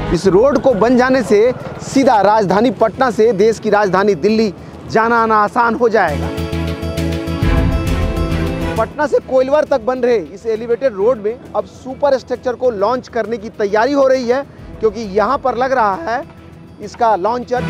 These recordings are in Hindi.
इस रोड को बन जाने से सीधा राजधानी पटना से देश की राजधानी दिल्ली जाना आना आसान हो जाएगा। पटना से कोइलवर तक बन रहे इस एलिवेटेड रोड में अब सुपर स्ट्रक्चर को लॉन्च करने की तैयारी हो रही है, क्योंकि यहाँ पर लग रहा है इसका लॉन्चर।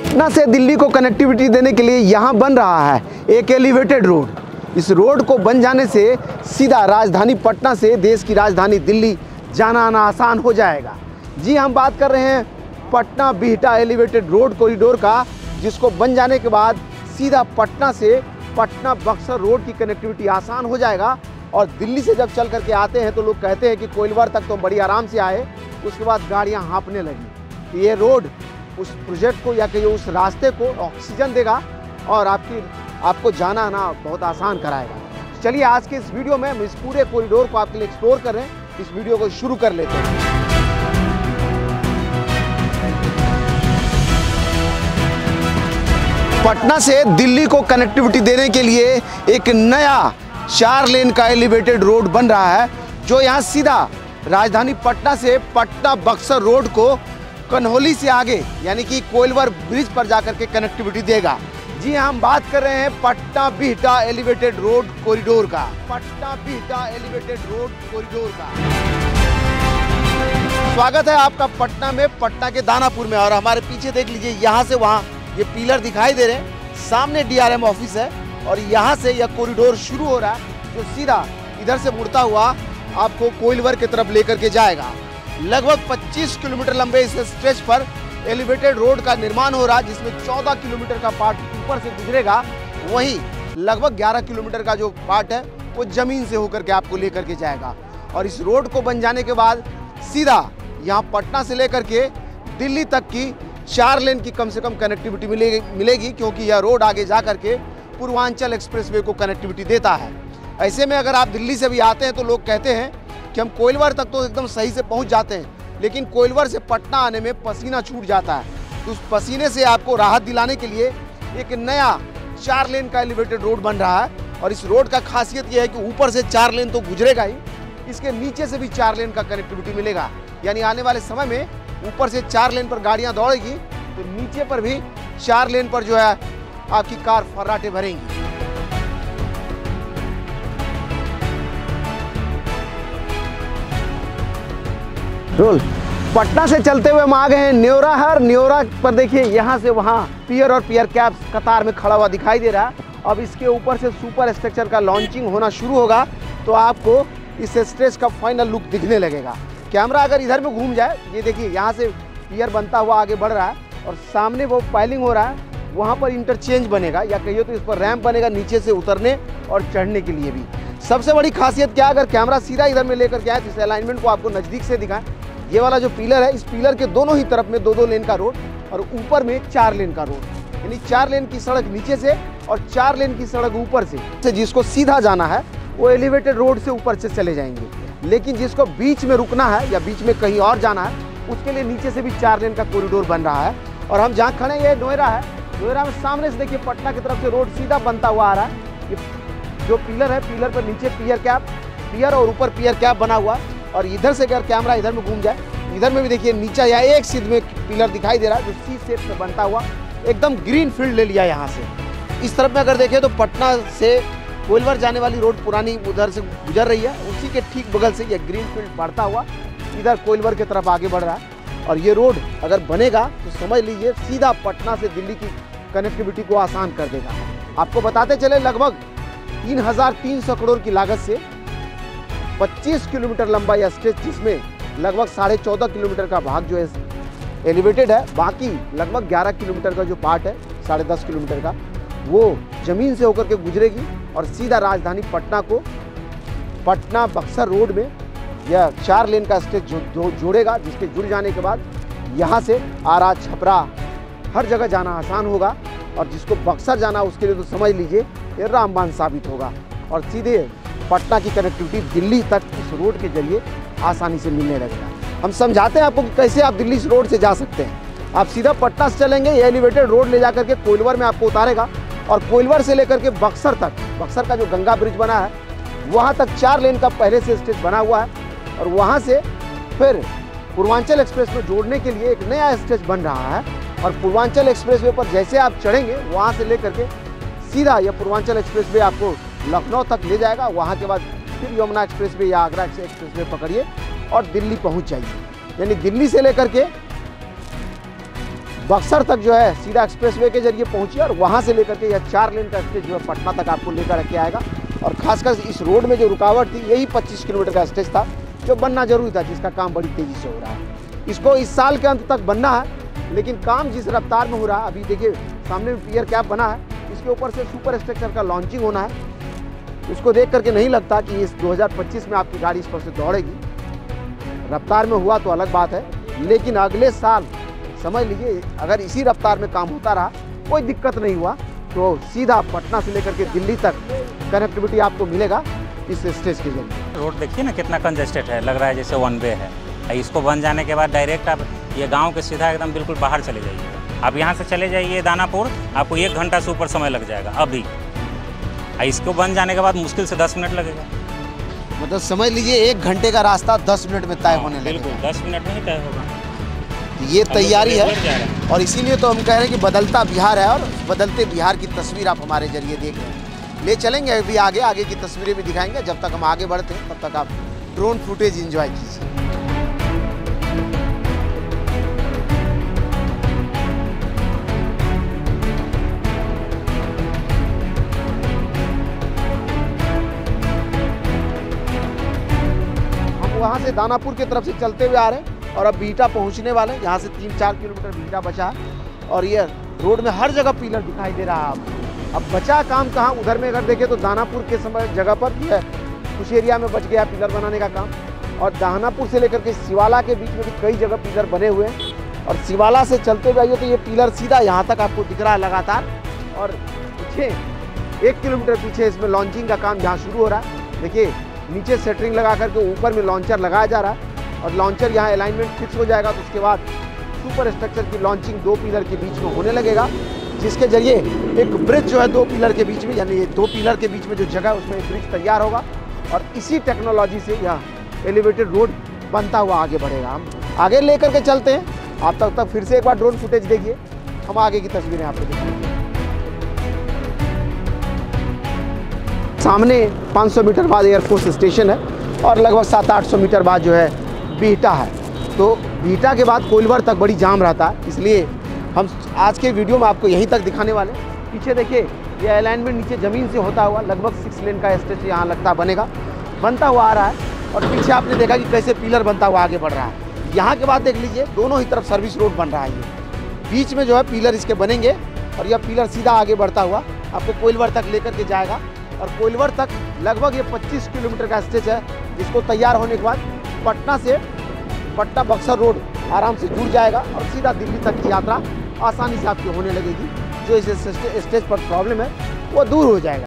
पटना से दिल्ली को कनेक्टिविटी देने के लिए यहाँ बन रहा है एक एलिवेटेड रोड। इस रोड को बन जाने से सीधा राजधानी पटना से देश की राजधानी दिल्ली जाना आना आसान हो जाएगा। जी, हम बात कर रहे हैं Patna Bihta elevated road corridor का, जिसको बन जाने के बाद सीधा पटना से पटना बक्सर रोड की कनेक्टिविटी आसान हो जाएगा। और दिल्ली से जब चल करके आते हैं तो लोग कहते हैं कि कोइलवर तक तो बड़ी आराम से आए, उसके बाद गाड़ियां हाँफने लगी। ये रोड उस प्रोजेक्ट को या कि उस रास्ते को ऑक्सीजन देगा और आपको जाना आना बहुत आसान कराएगा। चलिए आज के इस वीडियो में हम इस पूरे कॉरिडोर को आपके लिए एक्सप्लोर कर रहे हैं। इस वीडियो को शुरू कर लेते हैं। पटना से दिल्ली को कनेक्टिविटी देने के लिए एक नया 4 लेन का एलिवेटेड रोड बन रहा है, जो यहाँ सीधा राजधानी पटना से पटना बक्सर रोड को कन्हौली से आगे यानी कि कोइलवर ब्रिज पर जाकर के कनेक्टिविटी देगा। जी, हम बात कर रहे हैं Patna Bihta elevated road corridor का। Patna Bihta elevated road corridor का स्वागत है आपका पटना में, पटना के दानापुर में। और हमारे पीछे देख लीजिए, यहाँ से वहाँ ये पिलर दिखाई दे रहे हैं, सामने DRM ऑफिस है और यहाँ से यह कॉरिडोर शुरू हो रहा है, जो सीधा इधर से मुड़ता हुआ आपको कोइलवर की तरफ लेकर के जाएगा। लगभग 25 किलोमीटर लंबे इस स्ट्रेच पर एलिवेटेड रोड का निर्माण हो रहा है, जिसमें 14 किलोमीटर का पार्ट ऊपर से गुजरेगा, वहीं लगभग 11 किलोमीटर का जो पार्ट है वो जमीन से होकर के आपको लेकर के जाएगा। और इस रोड को बन जाने के बाद सीधा यहाँ पटना से लेकर के दिल्ली तक की 4 लेन की कम से कम कनेक्टिविटी मिलेगी, क्योंकि यह रोड आगे जा करके पूर्वांचल एक्सप्रेसवे को कनेक्टिविटी देता है। ऐसे में अगर आप दिल्ली से भी आते हैं तो लोग कहते हैं कि हम कोइलवर तक तो एकदम सही से पहुंच जाते हैं, लेकिन कोइलवर से पटना आने में पसीना छूट जाता है। तो उस पसीने से आपको राहत दिलाने के लिए एक नया 4 लेन का एलिवेटेड रोड बन रहा है। और इस रोड का खासियत यह है कि ऊपर से 4 लेन तो गुजरेगा ही, इसके नीचे से भी 4 लेन का कनेक्टिविटी मिलेगा। यानी आने वाले समय में ऊपर से 4 लेन पर गाड़ियां दौड़ेगी तो नीचे पर भी 4 लेन पर जो है आपकी कार फर्राटे भरेंगी। रोल पटना से चलते हुए हम आ गए हैं न्योरा पर। देखिए, यहाँ से वहाँ पियर और पियर कैप कतार में खड़ा हुआ दिखाई दे रहा है। अब इसके ऊपर से सुपर स्ट्रक्चर का लॉन्चिंग होना शुरू होगा तो आपको इस स्ट्रेच का फाइनल लुक दिखने लगेगा। कैमरा अगर इधर में घूम जाए, ये देखिए यहाँ से पियर बनता हुआ आगे बढ़ रहा है और सामने वो पाइलिंग हो रहा है, वहाँ पर इंटरचेंज बनेगा या कहिए तो इस पर रैंप बनेगा नीचे से उतरने और चढ़ने के लिए भी। सबसे बड़ी खासियत क्या, अगर कैमरा सीधा इधर में लेकर के आए तो इस अलाइनमेंट को आपको नज़दीक से दिखाएं। ये वाला जो पिलर है, इस पिलर के दोनों ही तरफ में 2-2 लेन का रोड और ऊपर में 4 लेन का रोड, यानी 4 लेन की सड़क नीचे से और 4 लेन की सड़क ऊपर से। जिसको सीधा जाना है वो एलिवेटेड रोड से ऊपर से चले जाएंगे, लेकिन जिसको बीच में रुकना है या बीच में कहीं और जाना है उसके लिए नीचे से भी 4 लेन का कॉरिडोर बन रहा है। और हम जहाँ खड़े हैं ये नोएडा है। नोएडा में सामने से देखिए पटना की तरफ से रोड सीधा बनता हुआ आ रहा है। ये जो पिलर है, पिलर पर नीचे पियर और ऊपर पियर कैप बना हुआ। और इधर से अगर कैमरा इधर में घूम जाए, इधर में भी देखिए नीचे या एक सीध में पिलर दिखाई दे रहा है, जो सी शेप में बनता हुआ एकदम ग्रीन फील्ड ले लिया यहाँ से। इस तरफ में अगर देखें तो पटना से कोइलवर जाने वाली रोड पुरानी उधर से गुजर रही है, उसी के ठीक बगल से ये ग्रीन फील्ड बढ़ता हुआ इधर कोइलवर की तरफ आगे बढ़ रहा है। और ये रोड अगर बनेगा तो समझ लीजिए सीधा पटना से दिल्ली की कनेक्टिविटी को आसान कर देगा। आपको बताते चले, लगभग 3,300 करोड़ की लागत से 25 किलोमीटर लंबा यह स्ट्रेच, जिसमें लगभग 14.5 किलोमीटर का भाग जो है एलिवेटेड है, बाकी लगभग 11 किलोमीटर का जो पार्ट है 10.5 किलोमीटर का, वो जमीन से होकर के गुजरेगी और सीधा राजधानी पटना को पटना बक्सर रोड में यह 4 लेन का स्ट्रेच जोड़ेगा, जिसके जुड़ जाने के बाद यहाँ से आरा छपरा हर जगह जाना आसान होगा। और जिसको बक्सर जाना उसके लिए तो समझ लीजिए ये रामबाण साबित होगा। और सीधे पटना की कनेक्टिविटी दिल्ली तक इस रोड के जरिए आसानी से मिलने लगेगा। हम समझाते हैं आपको कि कैसे आप दिल्ली इस रोड से जा सकते हैं। आप सीधा पटना से चलेंगे, ये एलिवेटेड रोड ले जा करके कोइलवर में आपको उतारेगा और कोइलवर से लेकर के बक्सर तक, बक्सर का जो गंगा ब्रिज बना है वहाँ तक 4 लेन का पहले से स्ट्रेच बना हुआ है। और वहाँ से फिर पूर्वांचल एक्सप्रेस में जोड़ने के लिए एक नया स्टेज बन रहा है। और पूर्वांचल एक्सप्रेस वे पर जैसे आप चढ़ेंगे वहाँ से लेकर के सीधा यह पूर्वांचल एक्सप्रेस वे आपको लखनऊ तक ले जाएगा। वहाँ के बाद फिर यमुना एक्सप्रेस वे या आगरा एक्सप्रेस वे पकड़िए और दिल्ली पहुँच जाइए। यानी दिल्ली से लेकर के बक्सर तक जो है सीधा एक्सप्रेस वे के जरिए पहुँचिए और वहाँ से लेकर के यह 4 लेन का स्टेज जो है पटना तक आपको लेकर के आएगा। और खासकर इस रोड में जो रुकावट थी यही 25 किलोमीटर का स्टेज था जो बनना जरूरी था, जिसका काम बड़ी तेज़ी से हो रहा है। इसको इस साल के अंत तक बनना है, लेकिन काम जिस रफ्तार में हो रहा है, अभी देखिए सामने में पियर कैप बना है, इसके ऊपर से सुपर स्ट्रक्चर का लॉन्चिंग होना है। उसको देख करके नहीं लगता कि इस 2025 में आपकी गाड़ी इस पर से दौड़ेगी। रफ्तार में हुआ तो अलग बात है, लेकिन अगले साल समझ लीजिए अगर इसी रफ्तार में काम होता रहा, कोई दिक्कत नहीं हुआ, तो सीधा पटना से लेकर के दिल्ली तक कनेक्टिविटी आपको मिलेगा इस स्टेज के जरिए। रोड देखिए ना कितना कंजेस्टेड है, लग रहा है जैसे 1 वे है। इसको बन जाने के बाद डायरेक्ट आप ये गांव के सीधा एकदम बिल्कुल बाहर चले जाइए। आप यहाँ से चले जाइए दानापुर, आपको 1 घंटा से ऊपर समय लग जाएगा अभी। इसको बन जाने के बाद मुश्किल से 10 मिनट लगेगा। मतलब समझ लीजिए 1 घंटे का रास्ता 10 मिनट में तय होने लगेगा। बिल्कुल 10 मिनट में ही तय होगा। ये तैयारी है और इसीलिए तो हम कह रहे हैं कि बदलता बिहार है और बदलते बिहार की तस्वीर आप हमारे जरिए देख रहे हैं। ले चलेंगे अभी आगे की तस्वीरें भी दिखाएंगे। जब तक हम आगे बढ़ते हैं तब तक आप ड्रोन फुटेज एंजॉय कीजिए। हम वहाँ से दानापुर की तरफ से चलते हुए आ रहे हैं और अब बीटा पहुँचने वाले हैं। यहाँ से 3-4 किलोमीटर बीटा बचा है और ये रोड में हर जगह पिलर दिखाई दे रहा है। अब बचा काम कहाँ, उधर में अगर देखें तो दानापुर के समय जगह पर भी है, कुछ एरिया में बच गया पिलर बनाने का काम। और दानापुर से लेकर के सिवाला के बीच में भी कई जगह पिलर बने हुए हैं। और सिवाला से चलते हुए आइए तो ये पिलर सीधा यहाँ तक आपको दिख रहा है लगातार। और पीछे 1 किलोमीटर पीछे इसमें लॉन्चिंग का काम जहाँ शुरू हो रहा है, देखिए नीचे सेटरिंग लगा करके ऊपर में लॉन्चर लगाया जा रहा है और लॉन्चर यहाँ अलाइनमेंट फिक्स हो जाएगा। तो उसके बाद सुपर स्ट्रक्चर की लॉन्चिंग 2 पिलर के बीच में होने लगेगा, जिसके जरिए एक ब्रिज जो है 2 पिलर के बीच में, यानी ये 2 पिलर के बीच में जो जगह है उसमें एक ब्रिज तैयार होगा और इसी टेक्नोलॉजी से यह एलिवेटेड रोड बनता हुआ आगे बढ़ेगा। हम आगे लेकर के चलते हैं। आप तब तक फिर से एक बार ड्रोन फुटेज देखिए, हम आगे की तस्वीरें आपको दिखाएंगे। सामने 500 मीटर बाद एयरफोर्स स्टेशन है और लगभग 700-800 मीटर बाद जो है बीटा है। तो बीटा के बाद कोइलवर तक बड़ी जाम रहता है, इसलिए हम आज के वीडियो में आपको यहीं तक दिखाने वाले। पीछे देखिए ये अलाइनमेंट नीचे ज़मीन से होता हुआ लगभग 6 लेन का स्ट्रेच यहाँ लगता बनेगा, बनता हुआ आ रहा है। और पीछे आपने देखा कि कैसे पिलर बनता हुआ आगे बढ़ रहा है। यहाँ के बाद देख लीजिए दोनों ही तरफ सर्विस रोड बन रहा है। ये बीच में जो है पिलर इसके बनेंगे और यह पिलर सीधा आगे बढ़ता हुआ आपको कोइलवर तक लेकर के जाएगा। और कोइलवर तक लगभग ये 25 किलोमीटर का स्ट्रेच है, जिसको तैयार होने के बाद पटना से पटना बक्सर रोड आराम से जुड़ जाएगा और सीधा दिल्ली तक की यात्रा आसानी से आपकी होने लगेगी। जो इस स्टेज पर प्रॉब्लम है वो दूर हो जाएगा।